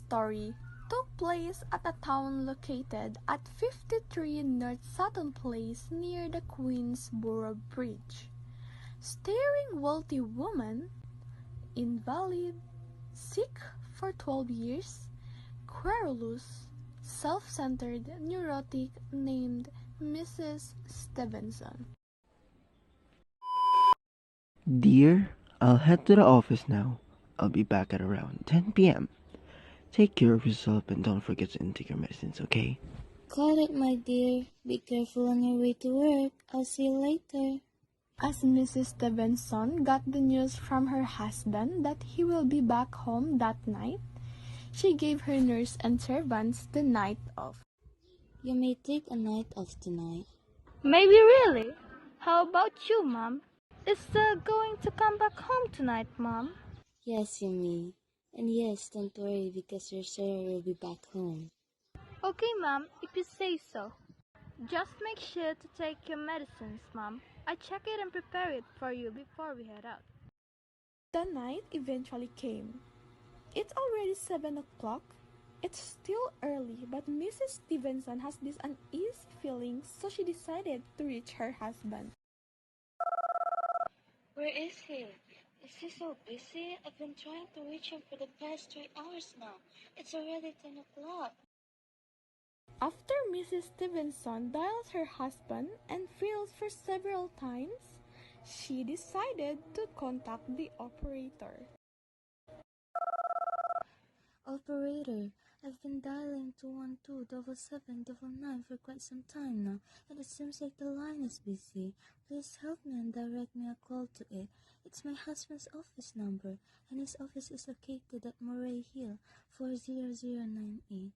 story took place at a town located at 53 North Sutton Place near the Queensboro Bridge. Starring wealthy woman, invalid, sick for 12 years, querulous, self-centered neurotic named Mrs. Stevenson. Dear, I'll head to the office now. I'll be back at around 10 p.m. Take care of yourself and don't forget to intake your medicines, okay? Got it, my dear. Be careful on your way to work. I'll see you later. As Mrs. Stevenson got the news from her husband that he will be back home that night, she gave her nurse and servants the night off. You may take a night off tonight. Maybe really. How about you, Mom? Is going to come back home tonight, Mom? Yes, you may. And yes, don't worry because your sir will be back home. Okay, Mom, if you say so. Just make sure to take your medicines, Mom. I check it and prepare it for you before we head out. The night eventually came. It's already 7 o'clock. It's still early, but Mrs. Stevenson has this uneasy feeling, so she decided to reach her husband. Where is he? Is he so busy? I've been trying to reach him for the past 3 hours now. It's already 10 o'clock. After Mrs. Stevenson dials her husband and fails for several times, she decided to contact the operator. Operator, I've been dialing 212-7799 for quite some time now, and it seems like the line is busy. Please help me and direct me a call to it. It's my husband's office number, and his office is located at Moray Hill, 40098.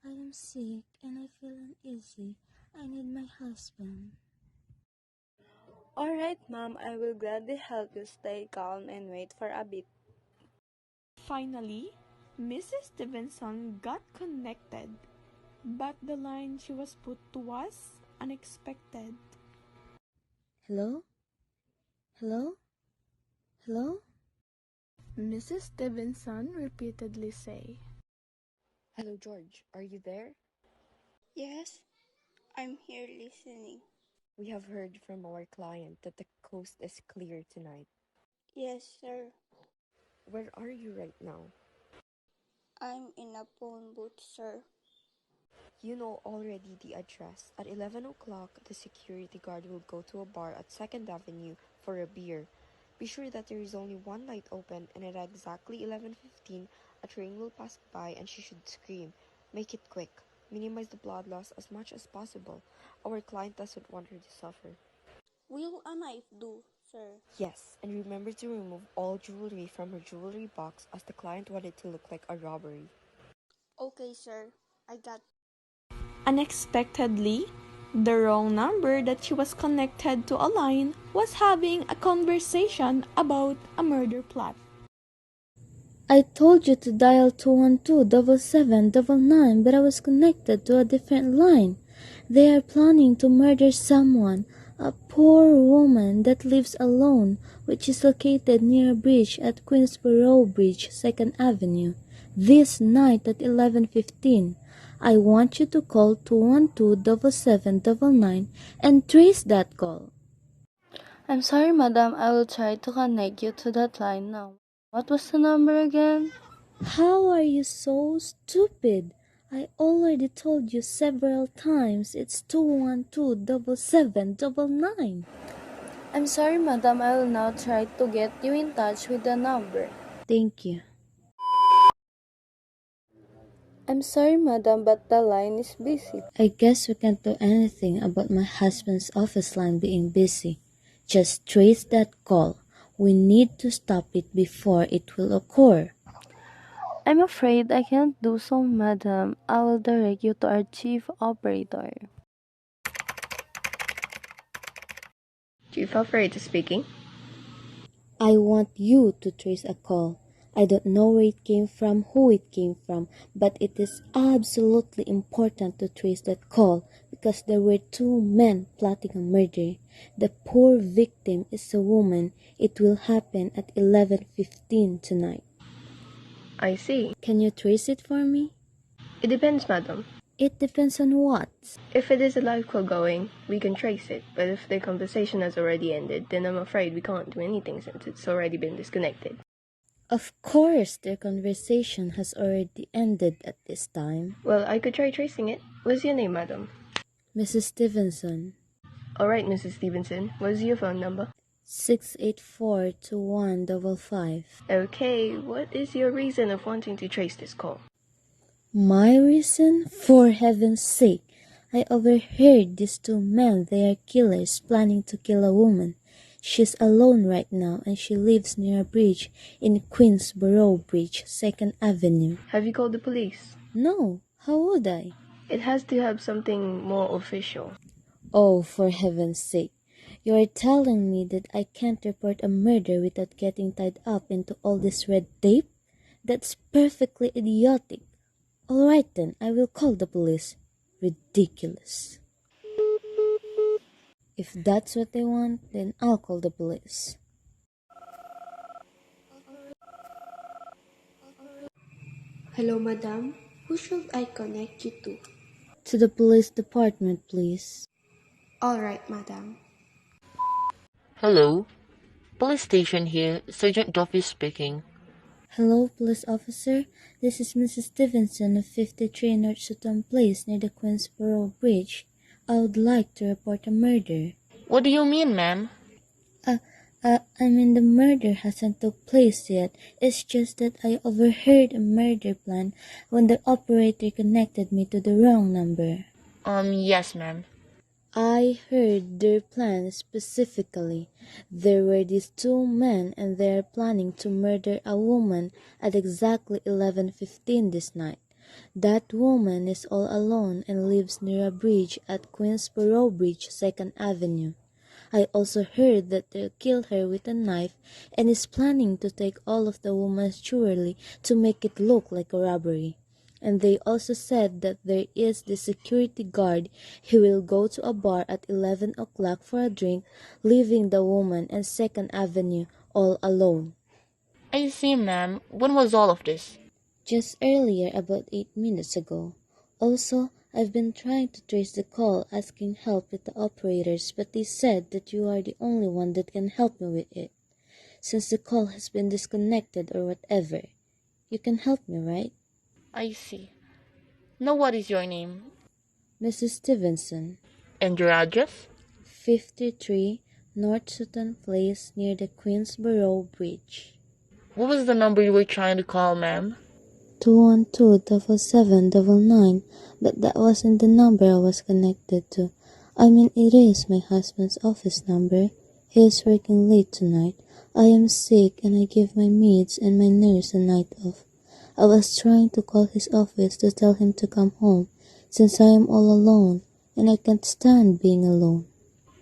I am sick and I feel uneasy. I need my husband. Alright, Mom, I will gladly help you. Stay calm and wait for a bit. Finally, Mrs. Stevenson got connected, but the line she was put to was unexpected. Hello? Hello? Hello? Mrs. Stevenson repeatedly say, Hello, George. Are you there? Yes, I'm here listening. We have heard from our client that the coast is clear tonight. Yes, sir. Where are you right now? I'm in a phone booth, sir. You know already the address. At 11 o'clock, the security guard will go to a bar at 2nd Avenue for a beer. Be sure that there is only one light open, and at exactly 11:15, a train will pass by and she should scream. Make it quick. Minimize the blood loss as much as possible. Our client doesn't want her to suffer. Will a knife do, sir? Yes, and remember to remove all jewelry from her jewelry box as the client wanted to look like a robbery. Okay, sir. I got. Unexpectedly, the wrong number that she was connected to a line was having a conversation about a murder plot. I told you to dial 212-7799, but I was connected to a different line. They are planning to murder someone, a poor woman that lives alone, which is located near a bridge at Queensboro Bridge, 2nd Avenue, this night at 11:15. I want you to call 212-7799 and trace that call. I'm sorry, madam. I will try to connect you to that line now. What was the number again? How are you so stupid? I already told you several times. It's 212-7799. I'm sorry, madam. I will now try to get you in touch with the number. Thank you. I'm sorry, madam, but the line is busy. I guess we can't do anything about my husband's office line being busy. Just trace that call. We need to stop it before it will occur. I'm afraid I can't do so, madam. I will direct you to our chief operator. Chief Operator speaking. I want you to trace a call. I don't know where it came from, who it came from, but it is absolutely important to trace that call because there were 2 men plotting a murder. The poor victim is a woman. It will happen at 11:15 tonight. I see. Can you trace it for me? It depends, madam. It depends on what? If it is a live call going, we can trace it, but if the conversation has already ended, then I'm afraid we can't do anything since it's already been disconnected. Of course, their conversation has already ended at this time. Well, I could try tracing it. What's your name, madam? Mrs. Stevenson. Alright, Mrs. Stevenson. What's your phone number? 684-2155. Okay, what is your reason of wanting to trace this call? My reason? For heaven's sake, I overheard these two men, they are killers, planning to kill a woman. She's alone right now and she lives near a bridge in Queensboro Bridge, 2nd Avenue. Have you called the police? No, how would I? It has to have something more official. Oh, for heaven's sake. You are telling me that I can't report a murder without getting tied up into all this red tape? That's perfectly idiotic. All right then, I will call the police. Ridiculous. If that's what they want, then I'll call the police. Hello, madam. Who should I connect you to? To the police department, please. All right, madam. Hello, police station here, Sergeant Duffy speaking. Hello, police officer. This is Mrs. Stevenson of 53 North Sutton Place near the Queensboro Bridge. I would like to report a murder. What do you mean, ma'am? The murder hasn't took place yet. It's just that I overheard a murder plan when the operator connected me to the wrong number. Yes, ma'am. I heard their plan specifically. There were these two men and they are planning to murder a woman at exactly 11:15 this night. That woman is all alone and lives near a bridge at Queensboro Bridge, 2nd Avenue. I also heard that they'll kill her with a knife and is planning to take all of the woman's jewelry to make it look like a robbery. And they also said that there is the security guard who will go to a bar at 11 o'clock for a drink, leaving the woman and 2nd Avenue all alone. I see, ma'am. When was all of this? Just earlier, about 8 minutes ago. Also, I've been trying to trace the call asking help with the operators, but they said that you are the only one that can help me with it. Since the call has been disconnected or whatever, you can help me, right? I see. Now what is your name? Mrs. Stevenson. And your address? 53 North Sutton Place near the Queensboro Bridge. What was the number you were trying to call, ma'am? 212-7799, but that wasn't the number I was connected to. It is my husband's office number. He is working late tonight. I am sick and I give my maids and my nurse a night off. I was trying to call his office to tell him to come home, since I am all alone, and I can't stand being alone.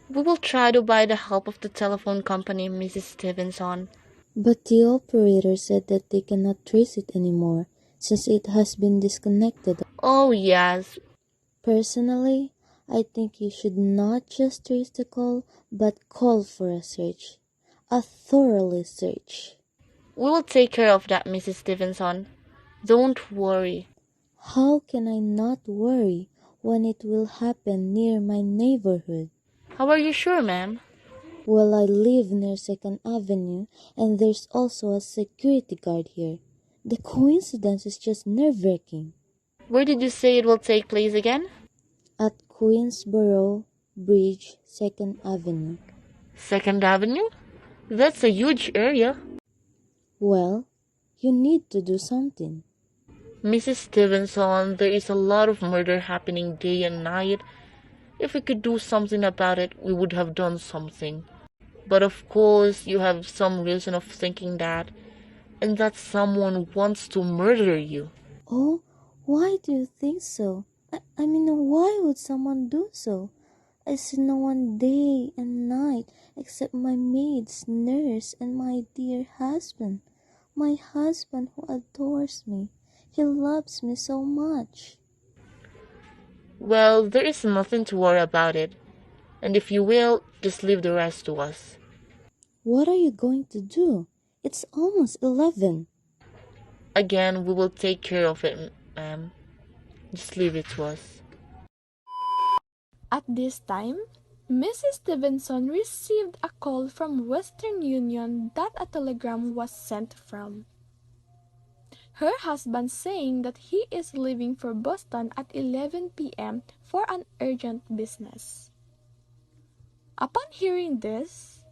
We will try to buy the help of the telephone company, Mrs. Stevenson. But the operator said that they cannot trace it anymore, since it has been disconnected. Oh, yes. Personally, I think you should not just trace the call, but call for a search. A thoroughly search. We will take care of that, Mrs. Stevenson. Don't worry. How can I not worry when it will happen near my neighborhood? How are you sure, ma'am? Well, I live near 2nd Avenue, and there's also a security guard here. The coincidence is just nerve-wracking. Where did you say it will take place again? At Queensboro Bridge, 2nd Avenue. 2nd Avenue? That's a huge area. Well, you need to do something. Mrs. Stevenson, there is a lot of murder happening day and night. If we could do something about it, we would have done something. But of course, you have some reason of thinking that, and that someone wants to murder you. Oh, why do you think so? Why would someone do so? I see no one day and night except my maids, nurse, and my dear husband. My husband who adores me. He loves me so much. Well, there is nothing to worry about it. And if you will, just leave the rest to us. What are you going to do? It's almost 11. Again, we will take care of it, ma'am. Just leave it to us. At this time, Mrs. Stevenson received a call from Western Union that a telegram was sent from her husband saying that he is leaving for Boston at 11 p.m. for an urgent business. Upon hearing this,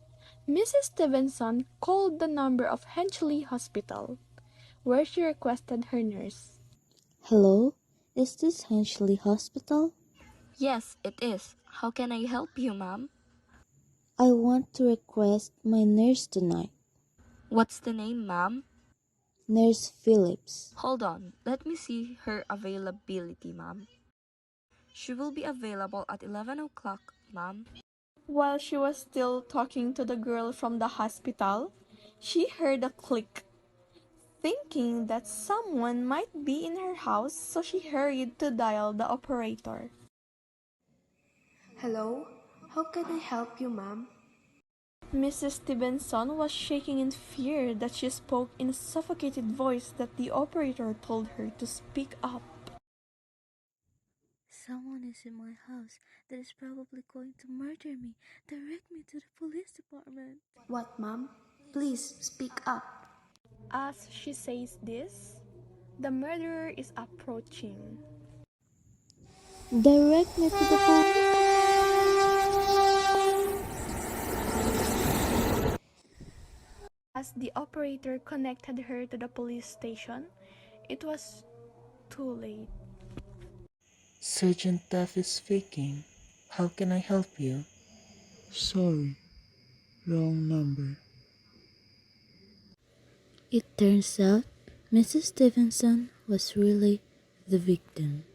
Mrs. Stevenson called the number of Henchley Hospital, where she requested her nurse. Hello, is this Henchley Hospital? Yes, it is. How can I help you, ma'am? I want to request my nurse tonight. What's the name, ma'am? Nurse Phillips. Hold on. Let me see her availability, ma'am. She will be available at 11 o'clock, ma'am. While she was still talking to the girl from the hospital, she heard a click. Thinking that someone might be in her house, so she hurried to dial the operator. Hello? How can I help you, ma'am? Mrs. Stevenson was shaking in fear that she spoke in a suffocated voice that the operator told her to speak up. Someone is in my house that is probably going to murder me. Direct me to the police department. What, ma'am? Please speak up. As she says this, the murderer is approaching. Direct me to the police. As the operator connected her to the police station, it was too late. Sergeant Duff is speaking. How can I help you? Sorry, wrong number. It turns out Mrs. Stevenson was really the victim.